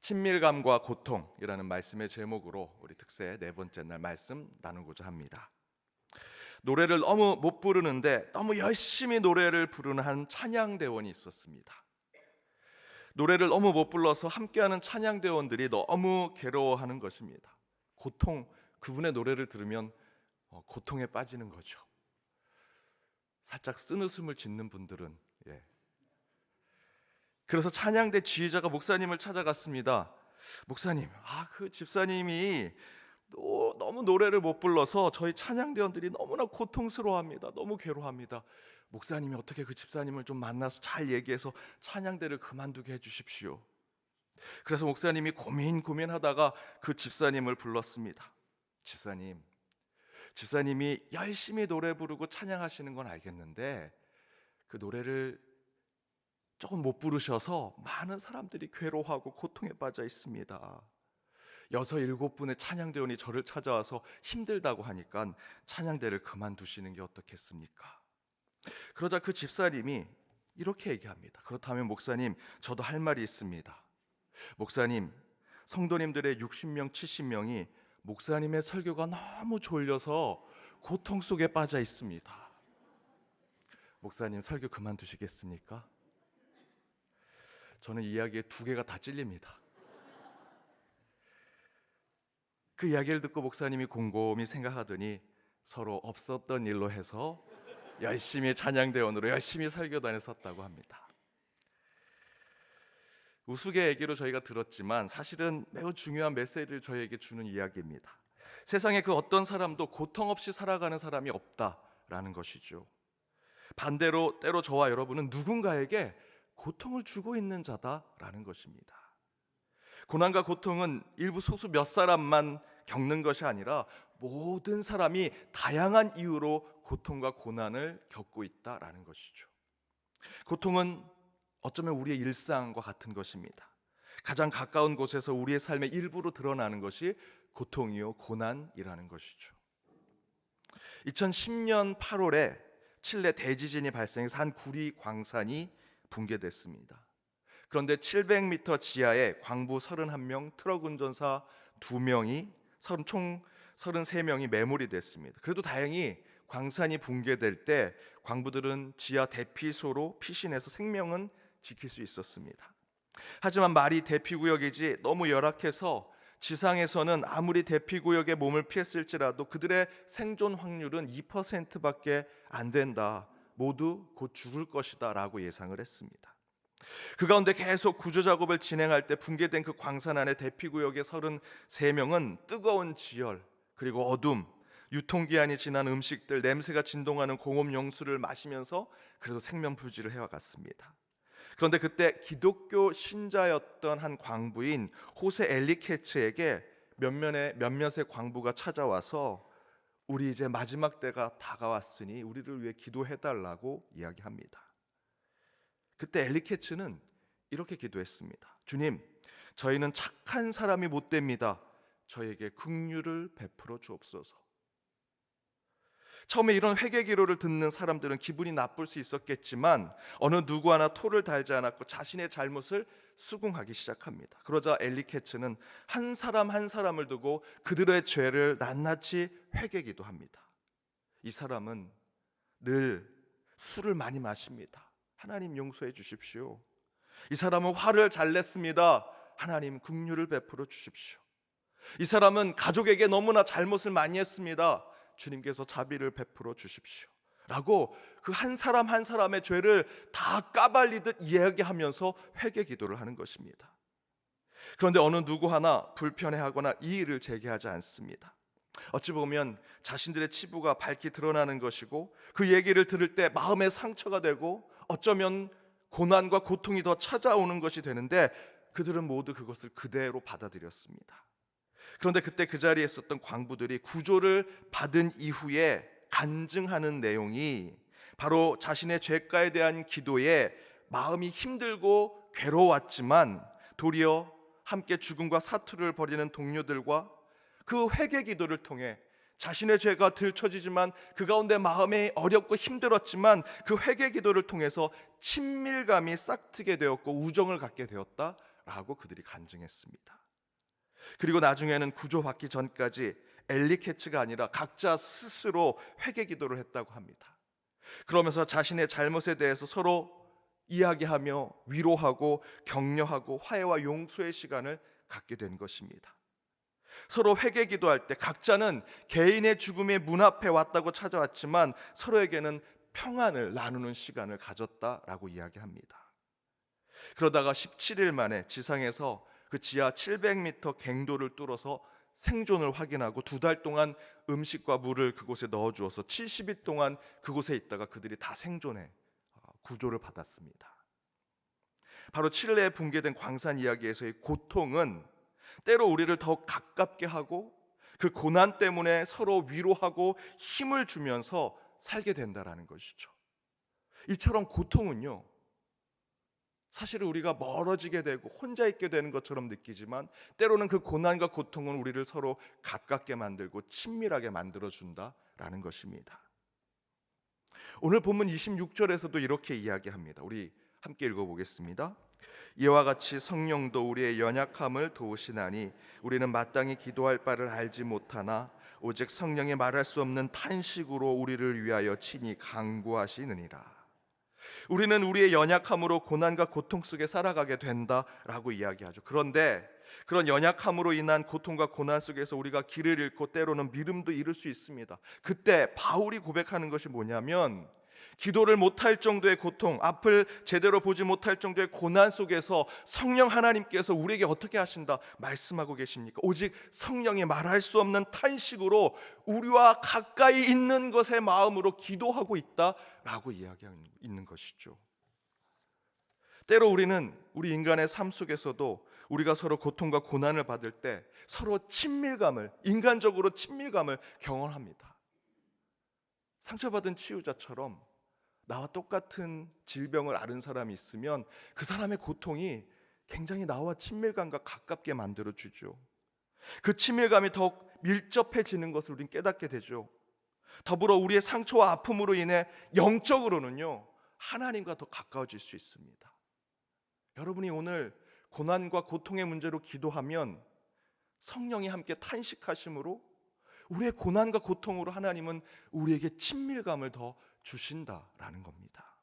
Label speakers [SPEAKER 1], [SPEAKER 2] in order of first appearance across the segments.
[SPEAKER 1] 친밀감과 고통이라는 말씀의 제목으로 우리 특세 네 번째 날 말씀 나누고자 합니다. 노래를 너무 못 부르는데 너무 열심히 노래를 부르는 한 찬양대원이 있었습니다. 노래를 너무 못 불러서 함께하는 찬양대원들이 너무 괴로워하는 것입니다. 그분의 노래를 들으면 고통에 빠지는 거죠. 살짝 쓴웃음을 짓는 분들은 그래서 찬양대 지휘자가 목사님을 찾아갔습니다. 목사님, 그 집사님이 너무 노래를 못 불러서 저희 찬양대원들이 너무나 고통스러워합니다. 너무 괴로워합니다. 목사님이 어떻게 그 집사님을 좀 만나서 잘 얘기해서 찬양대를 그만두게 해주십시오. 그래서 목사님이 고민하다가 그 집사님을 불렀습니다. 집사님이 열심히 노래 부르고 찬양하시는 건 알겠는데 그 노래를 조금 못 부르셔서 많은 사람들이 괴로워하고 고통에 빠져 있습니다. 6, 7분의 찬양대원이 저를 찾아와서 힘들다고 하니까 찬양대를 그만두시는 게 어떻겠습니까? 그러자 그 집사님이 이렇게 얘기합니다. 그렇다면 목사님, 저도 할 말이 있습니다. 목사님, 성도님들의 60명, 70명이 목사님의 설교가 너무 졸려서 고통 속에 빠져 있습니다. 목사님, 설교 그만두시겠습니까? 저는 이야기에 두 개가 다 찔립니다. 그 이야기를 듣고 목사님이 곰곰이 생각하더니 서로 없었던 일로 해서 열심히 찬양대원으로 열심히 설교단에 섰다고 합니다. 우스개 얘기로 저희가 들었지만 사실은 매우 중요한 메시지를 저희에게 주는 이야기입니다. 세상에 그 어떤 사람도 고통 없이 살아가는 사람이 없다라는 것이죠. 반대로 때로 저와 여러분은 누군가에게 고통을 주고 있는 자다라는 것입니다. 고난과 고통은 일부 소수 몇 사람만 겪는 것이 아니라 모든 사람이 다양한 이유로 고통과 고난을 겪고 있다라는 것이죠. 고통은 어쩌면 우리의 일상과 같은 것입니다. 가장 가까운 곳에서 우리의 삶의 일부로 드러나는 것이 고통이요 고난이라는 것이죠. 2010년 8월에 칠레 대지진이 발생해서 한 구리 광산이 붕괴됐습니다. 그런데 700m 지하에 광부 31명, 트럭 운전사 2명이 총 33명이 매몰이 됐습니다. 그래도 다행히 광산이 붕괴될 때 광부들은 지하 대피소로 피신해서 생명은 지킬 수 있었습니다. 하지만 말이 대피구역이지 너무 열악해서 지상에서는 아무리 대피구역에 몸을 피했을지라도 그들의 생존 확률은 2%밖에 안 된다. 모두 곧 죽을 것이다 라고 예상을 했습니다. 그 가운데 계속 구조 작업을 진행할 때 붕괴된 그 광산 안의 대피구역의 33명은 뜨거운 지열 그리고 어둠, 유통기한이 지난 음식들, 냄새가 진동하는 공업용수를 마시면서 그래도 생명부지를 해와갔습니다. 그런데 그때 기독교 신자였던 한 광부인 호세 엘리케츠에게 몇몇의 광부가 찾아와서 우리 이제 마지막 때가 다가왔으니 우리를 위해 기도해달라고 이야기합니다. 그때 엘리케츠는 이렇게 기도했습니다. 주님, 저희는 착한 사람이 못 됩니다. 저에게 긍휼을 베풀어 주옵소서. 처음에 이런 회개 기도를 듣는 사람들은 기분이 나쁠 수 있었겠지만 어느 누구 하나 토를 달지 않았고 자신의 잘못을 수긍하기 시작합니다. 그러자 엘리케츠는 한 사람 한 사람을 두고 그들의 죄를 낱낱이 회개 기도합니다. 이 사람은 늘 술을 많이 마십니다. 하나님 용서해 주십시오. 이 사람은 화를 잘 냈습니다. 하나님 긍휼을 베풀어 주십시오. 이 사람은 가족에게 너무나 잘못을 많이 했습니다. 주님께서 자비를 베풀어 주십시오 라고 그 한 사람 한 사람의 죄를 다 까발리듯 이야기하면서 회개 기도를 하는 것입니다. 그런데 어느 누구 하나 불편해하거나 이의를 제기하지 않습니다. 어찌 보면 자신들의 치부가 밝히 드러나는 것이고 그 얘기를 들을 때 마음의 상처가 되고 어쩌면 고난과 고통이 더 찾아오는 것이 되는데 그들은 모두 그것을 그대로 받아들였습니다. 그런데 그때 그 자리에 있었던 광부들이 구조를 받은 이후에 간증하는 내용이 바로 자신의 죄가에 대한 기도에 마음이 힘들고 괴로웠지만 도리어 함께 죽음과 사투를 벌이는 동료들과 그 회개 기도를 통해 자신의 죄가 들춰지지만 그 가운데 마음이 어렵고 힘들었지만 그 회개 기도를 통해서 친밀감이 싹트게 되었고 우정을 갖게 되었다라고 라고 그들이 간증했습니다. 그리고 나중에는 구조받기 전까지 엘리 캐츠가 아니라 각자 스스로 회개 기도를 했다고 합니다. 그러면서 자신의 잘못에 대해서 서로 이야기하며 위로하고 격려하고 화해와 용서의 시간을 갖게 된 것입니다. 서로 회개 기도할 때 각자는 개인의 죽음의 문 앞에 왔다고 찾아왔지만 서로에게는 평안을 나누는 시간을 가졌다라고 이야기합니다. 그러다가 17일 만에 지상에서 그 지하 700m 갱도를 뚫어서 생존을 확인하고 2달 동안 음식과 물을 그곳에 넣어주어서 70일 동안 그곳에 있다가 그들이 다 생존해 구조를 받았습니다. 바로 칠레에 붕괴된 광산 이야기에서의 고통은 때로 우리를 더 가깝게 하고 그 고난 때문에 서로 위로하고 힘을 주면서 살게 된다라는 것이죠. 이처럼 고통은요, 사실은 우리가 멀어지게 되고 혼자 있게 되는 것처럼 느끼지만 때로는 그 고난과 고통은 우리를 서로 가깝게 만들고 친밀하게 만들어준다라는 것입니다. 오늘 본문 26절에서도 이렇게 이야기합니다. 우리 함께 읽어보겠습니다. 이와 같이 성령도 우리의 연약함을 도우시나니 우리는 마땅히 기도할 바를 알지 못하나 오직 성령이 말할 수 없는 탄식으로 우리를 위하여 친히 간구하시느니라. 우리는 우리의 연약함으로 고난과 고통 속에 살아가게 된다라고 이야기하죠. 그런데 그런 연약함으로 인한 고통과 고난 속에서 우리가 길을 잃고 때로는 믿음도 잃을 수 있습니다. 그때 바울이 고백하는 것이 뭐냐면 기도를 못할 정도의 고통, 앞을 제대로 보지 못할 정도의 고난 속에서 성령 하나님께서 우리에게 어떻게 하신다 말씀하고 계십니까? 오직 성령이 말할 수 없는 탄식으로 우리와 가까이 있는 것의 마음으로 기도하고 있다라고 이야기하고 있는 것이죠. 때로 우리는 우리 인간의 삶 속에서도 우리가 서로 고통과 고난을 받을 때 서로 친밀감을, 인간적으로 친밀감을 경험합니다. 상처받은 치유자처럼 나와 똑같은 질병을 앓은 사람이 있으면 그 사람의 고통이 굉장히 나와 친밀감과 가깝게 만들어주죠. 그 친밀감이 더욱 밀접해지는 것을 우리는 깨닫게 되죠. 더불어 우리의 상처와 아픔으로 인해 영적으로는요, 하나님과 더 가까워질 수 있습니다. 여러분이 오늘 고난과 고통의 문제로 기도하면 성령이 함께 탄식하심으로 우리의 고난과 고통으로 하나님은 우리에게 친밀감을 더 주신다라는 겁니다.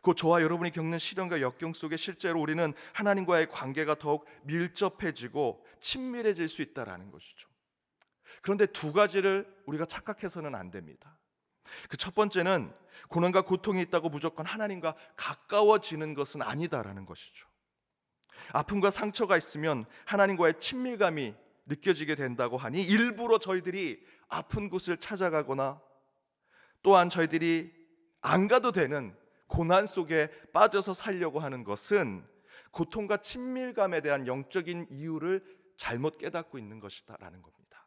[SPEAKER 1] 곧 저와 여러분이 겪는 시련과 역경 속에 실제로 우리는 하나님과의 관계가 더욱 밀접해지고 친밀해질 수 있다라는 것이죠. 그런데 두 가지를 우리가 착각해서는 안 됩니다. 그 첫 번째는 고난과 고통이 있다고 무조건 하나님과 가까워지는 것은 아니다라는 것이죠. 아픔과 상처가 있으면 하나님과의 친밀감이 느껴지게 된다고 하니 일부러 저희들이 아픈 곳을 찾아가거나 또한 저희들이 안 가도 되는 고난 속에 빠져서 살려고 하는 것은 고통과 친밀감에 대한 영적인 이유를 잘못 깨닫고 있는 것이다라는 겁니다.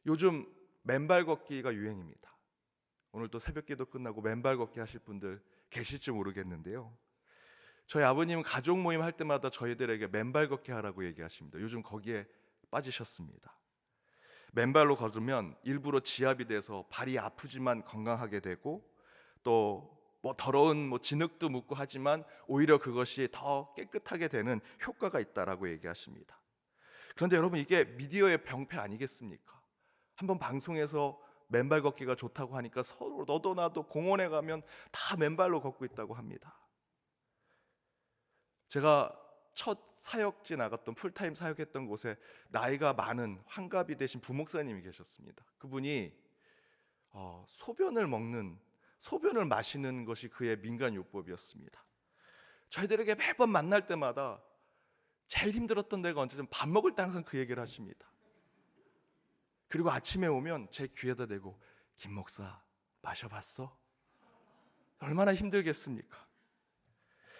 [SPEAKER 1] 요즘 맨발 걷기가 유행입니다. 오늘 또 새벽기도 끝나고 맨발 걷기 하실 분들 계실지 모르겠는데요. 저희 아버님은 가족 모임 할 때마다 저희들에게 맨발 걷기 하라고 얘기하십니다. 요즘 거기에 빠지셨습니다. 맨발로 걸으면 일부러 지압이 돼서 발이 아프지만 건강하게 되고 또 더러운 진흙도 묻고 하지만 오히려 그것이 더 깨끗하게 되는 효과가 있다라고 얘기하십니다. 그런데 여러분, 이게 미디어의 병폐 아니겠습니까? 한번 방송에서 맨발 걷기가 좋다고 하니까 서로 너도 나도 공원에 가면 다 맨발로 걷고 있다고 합니다. 제가 첫 사역지 나갔던 풀타임 사역했던 곳에 나이가 많은 환갑이 되신 부목사님이 계셨습니다. 그분이 소변을 마시는 것이 그의 민간요법이었습니다. 저희들에게 매번 만날 때마다 제일 힘들었던 데가 언제든 밥 먹을 때 항상 그 얘기를 하십니다. 그리고 아침에 오면 제 귀에다 대고 김 목사 마셔봤어? 얼마나 힘들겠습니까?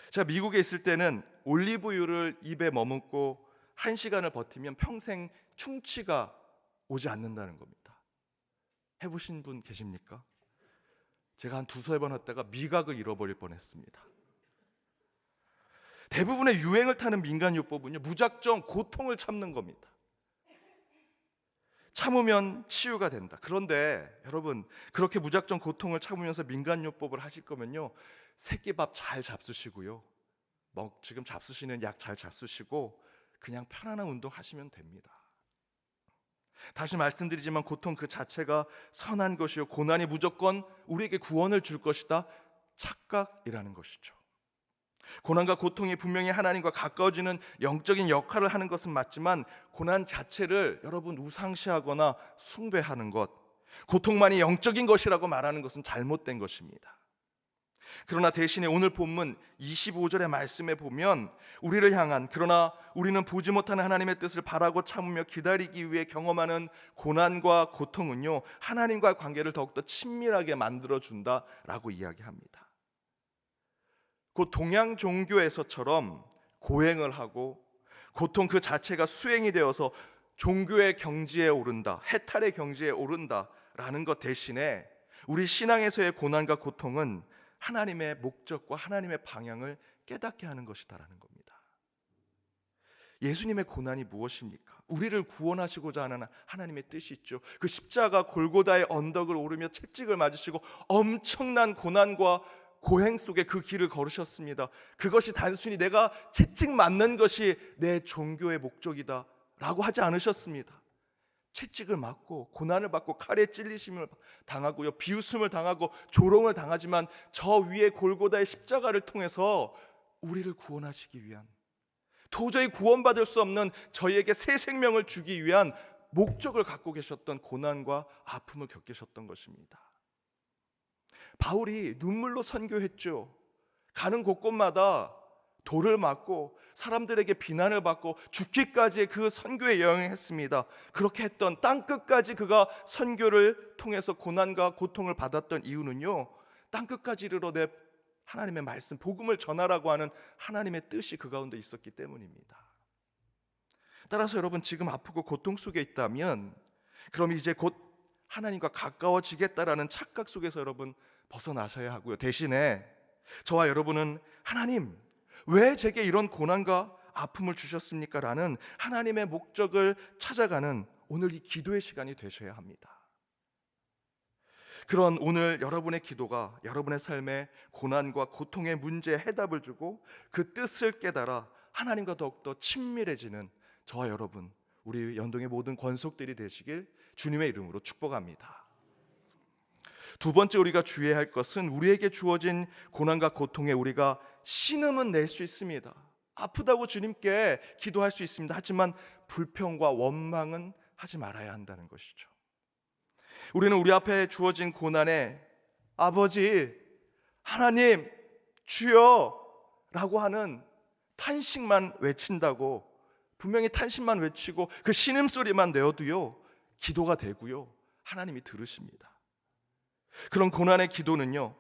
[SPEAKER 1] 제가 미국에 있을 때는 올리브유를 입에 머금고 1시간을 버티면 평생 충치가 오지 않는다는 겁니다. 해보신 분 계십니까? 제가 한 2-3번 했다가 미각을 잃어버릴 뻔했습니다. 대부분의 유행을 타는 민간요법은요, 무작정 고통을 참는 겁니다. 참으면 치유가 된다. 그런데 여러분, 그렇게 무작정 고통을 참으면서 민간요법을 하실 거면요, 새끼밥 잘 잡수시고요, 지금 잡수시는 약 잘 잡수시고 그냥 편안한 운동하시면 됩니다. 다시 말씀드리지만 고통 그 자체가 선한 것이요 고난이 무조건 우리에게 구원을 줄 것이다, 착각이라는 것이죠. 고난과 고통이 분명히 하나님과 가까워지는 영적인 역할을 하는 것은 맞지만 고난 자체를 여러분 우상시하거나 숭배하는 것, 고통만이 영적인 것이라고 말하는 것은 잘못된 것입니다. 그러나 대신에 오늘 본문 25절의 말씀에 보면 우리를 향한, 그러나 우리는 보지 못하는 하나님의 뜻을 바라고 참으며 기다리기 위해 경험하는 고난과 고통은요 하나님과의 관계를 더욱더 친밀하게 만들어준다라고 이야기합니다. 곧 동양 종교에서처럼 고행을 하고 고통 그 자체가 수행이 되어서 종교의 경지에 오른다, 해탈의 경지에 오른다라는 것 대신에 우리 신앙에서의 고난과 고통은 하나님의 목적과 하나님의 방향을 깨닫게 하는 것이다라는 겁니다. 예수님의 고난이 무엇입니까? 우리를 구원하시고자 하는 하나님의 뜻이 있죠. 그 십자가 골고다의 언덕을 오르며 채찍을 맞으시고 엄청난 고난과 고행 속에 그 길을 걸으셨습니다. 그것이 단순히 내가 채찍 맞는 것이 내 종교의 목적이다 라고 하지 않으셨습니다. 채찍을 맞고 고난을 받고 칼에 찔리심을 당하고요, 비웃음을 당하고 조롱을 당하지만 저 위에 골고다의 십자가를 통해서 우리를 구원하시기 위한, 도저히 구원받을 수 없는 저희에게 새 생명을 주기 위한 목적을 갖고 계셨던 고난과 아픔을 겪으셨던 것입니다. 바울이 눈물로 선교했죠. 가는 곳곳마다 돌을 맞고 사람들에게 비난을 받고 죽기까지의 그 선교에 여행했습니다. 그렇게 했던 땅끝까지 그가 선교를 통해서 고난과 고통을 받았던 이유는요, 땅끝까지 이르러 내 하나님의 말씀, 복음을 전하라고 하는 하나님의 뜻이 그 가운데 있었기 때문입니다. 따라서 여러분 지금 아프고 고통 속에 있다면 그럼 이제 곧 하나님과 가까워지겠다라는 착각 속에서 여러분 벗어나셔야 하고요, 대신에 저와 여러분은 하나님 왜 제게 이런 고난과 아픔을 주셨습니까? 라는 하나님의 목적을 찾아가는 오늘 이 기도의 시간이 되셔야 합니다. 그런 오늘 여러분의 기도가 여러분의 삶에 고난과 고통의 문제에 해답을 주고 그 뜻을 깨달아 하나님과 더욱더 친밀해지는 저와 여러분, 우리 연동의 모든 권속들이 되시길 주님의 이름으로 축복합니다. 두 번째 우리가 주의해야 할 것은 우리에게 주어진 고난과 고통에 우리가 신음은 낼 수 있습니다. 아프다고 주님께 기도할 수 있습니다. 하지만 불평과 원망은 하지 말아야 한다는 것이죠. 우리는 우리 앞에 주어진 고난에 아버지, 하나님, 주여 라고 하는 탄식만 외친다고, 분명히 탄식만 외치고 그 신음소리만 내어도요 기도가 되고요 하나님이 들으십니다. 그런 고난의 기도는요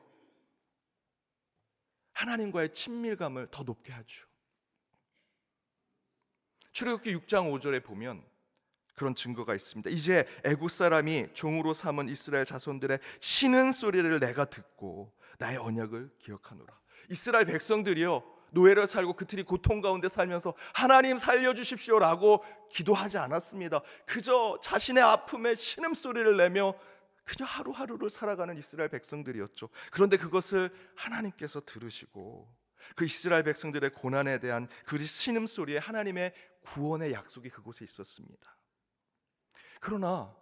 [SPEAKER 1] 하나님과의 친밀감을 더 높게 하죠. 출애굽기 6장 5절에 보면 그런 증거가 있습니다. 이제 애굽 사람이 종으로 삼은 이스라엘 자손들의 신음 소리를 내가 듣고 나의 언약을 기억하노라. 이스라엘 백성들이요 노예를 살고 그들이 고통 가운데 살면서 하나님 살려주십시오라고 기도하지 않았습니다. 그저 자신의 아픔에 신음소리를 내며 그저 하루하루를 살아가는 이스라엘 백성들이었죠. 그런데 그것을 하나님께서 들으시고 그 이스라엘 백성들의 고난에 대한 그 신음소리에 하나님의 구원의 약속이 그곳에 있었습니다. 그러나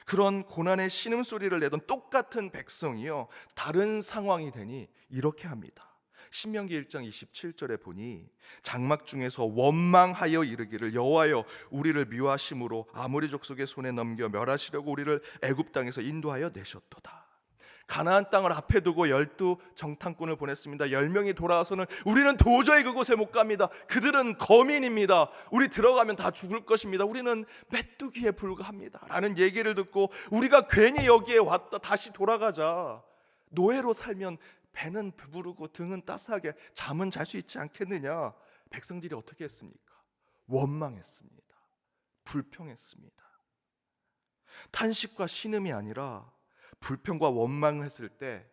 [SPEAKER 1] 그런 고난의 신음소리를 내던 똑같은 백성이요 다른 상황이 되니 이렇게 합니다. 신명기 1장 27절에 보니 장막 중에서 원망하여 이르기를 여호와여 우리를 미워하심으로 아모리 족속의 손에 넘겨 멸하시려고 우리를 애굽 땅에서 인도하여 내셨도다. 가나안 땅을 앞에 두고 12 정탐꾼을 보냈습니다. 10명이 돌아와서는 우리는 도저히 그곳에 못 갑니다. 그들은 거민입니다. 우리 들어가면 다 죽을 것입니다. 우리는 메뚜기에 불과합니다 라는 얘기를 듣고 우리가 괜히 여기에 왔다 다시 돌아가자. 노예로 살면 배는 배부르고 등은 따스하게 잠은 잘 수 있지 않겠느냐. 백성들이 어떻게 했습니까? 원망했습니다. 불평했습니다. 탄식과 신음이 아니라 불평과 원망을 했을 때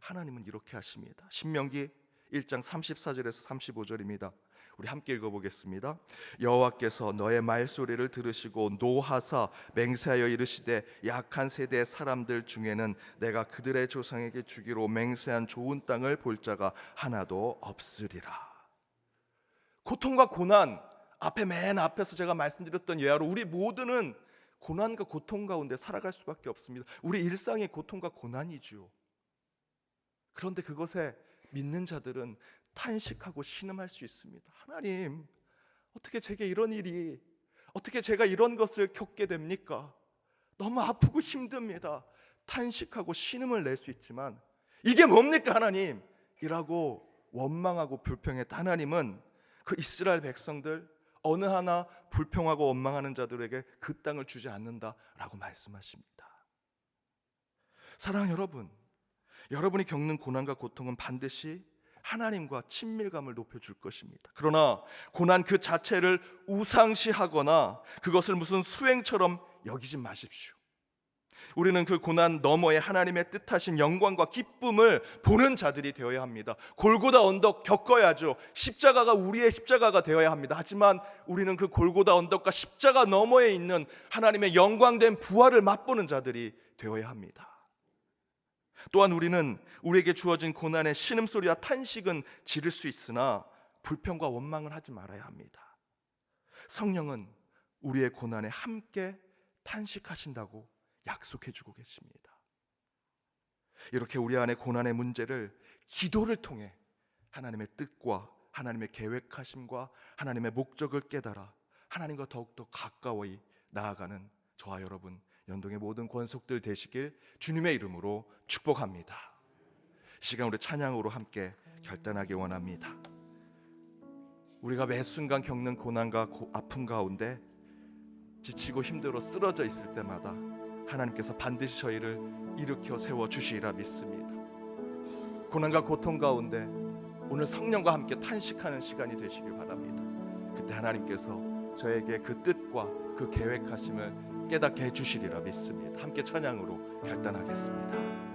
[SPEAKER 1] 하나님은 이렇게 하십니다. 신명기 1장 34절에서 35절입니다. 우리 함께 읽어보겠습니다. 여호와께서 너의 말소리를 들으시고 노하사 맹세하여 이르시되 약한 세대의 사람들 중에는 내가 그들의 조상에게 주기로 맹세한 좋은 땅을 볼 자가 하나도 없으리라. 고통과 고난, 앞에 맨 앞에서 제가 말씀드렸던 예화로 우리 모두는 고난과 고통 가운데 살아갈 수밖에 없습니다. 우리 일상의 고통과 고난이죠. 그런데 그것에 믿는 자들은 탄식하고 신음할 수 있습니다. 하나님, 어떻게 제게 이런 일이, 어떻게 제가 이런 것을 겪게 됩니까? 너무 아프고 힘듭니다. 탄식하고 신음을 낼 수 있지만 이게 뭡니까 하나님? 이라고 원망하고 불평했다. 하나님은 그 이스라엘 백성들 어느 하나 불평하고 원망하는 자들에게 그 땅을 주지 않는다라고 말씀하십니다. 사랑하는 여러분, 여러분이 겪는 고난과 고통은 반드시 하나님과 친밀감을 높여줄 것입니다. 그러나 고난 그 자체를 우상시하거나 그것을 무슨 수행처럼 여기지 마십시오. 우리는 그 고난 너머에 하나님의 뜻하신 영광과 기쁨을 보는 자들이 되어야 합니다. 골고다 언덕 겪어야죠. 십자가가 우리의 십자가가 되어야 합니다. 하지만 우리는 그 골고다 언덕과 십자가 너머에 있는 하나님의 영광된 부활을 맛보는 자들이 되어야 합니다. 또한 우리는 우리에게 주어진 고난의 신음소리와 탄식은 지를 수 있으나 불평과 원망을 하지 말아야 합니다. 성령은 우리의 고난에 함께 탄식하신다고 약속해주고 계십니다. 이렇게 우리 안에 고난의 문제를 기도를 통해 하나님의 뜻과 하나님의 계획하심과 하나님의 목적을 깨달아 하나님과 더욱더 가까이 나아가는 저와 여러분 연동의 모든 권속들 되시길 주님의 이름으로 축복합니다. 이 시간 우리 찬양으로 함께 결단하기 원합니다. 우리가 매 순간 겪는 고난과 아픔 가운데 지치고 힘들어 쓰러져 있을 때마다 하나님께서 반드시 저희를 일으켜 세워주시리라 믿습니다. 고난과 고통 가운데 오늘 성령과 함께 탄식하는 시간이 되시길 바랍니다. 그때 하나님께서 저에게 그 뜻과 그 계획하심을 깨닫게 해주시리라 믿습니다. 함께 찬양으로 결단하겠습니다.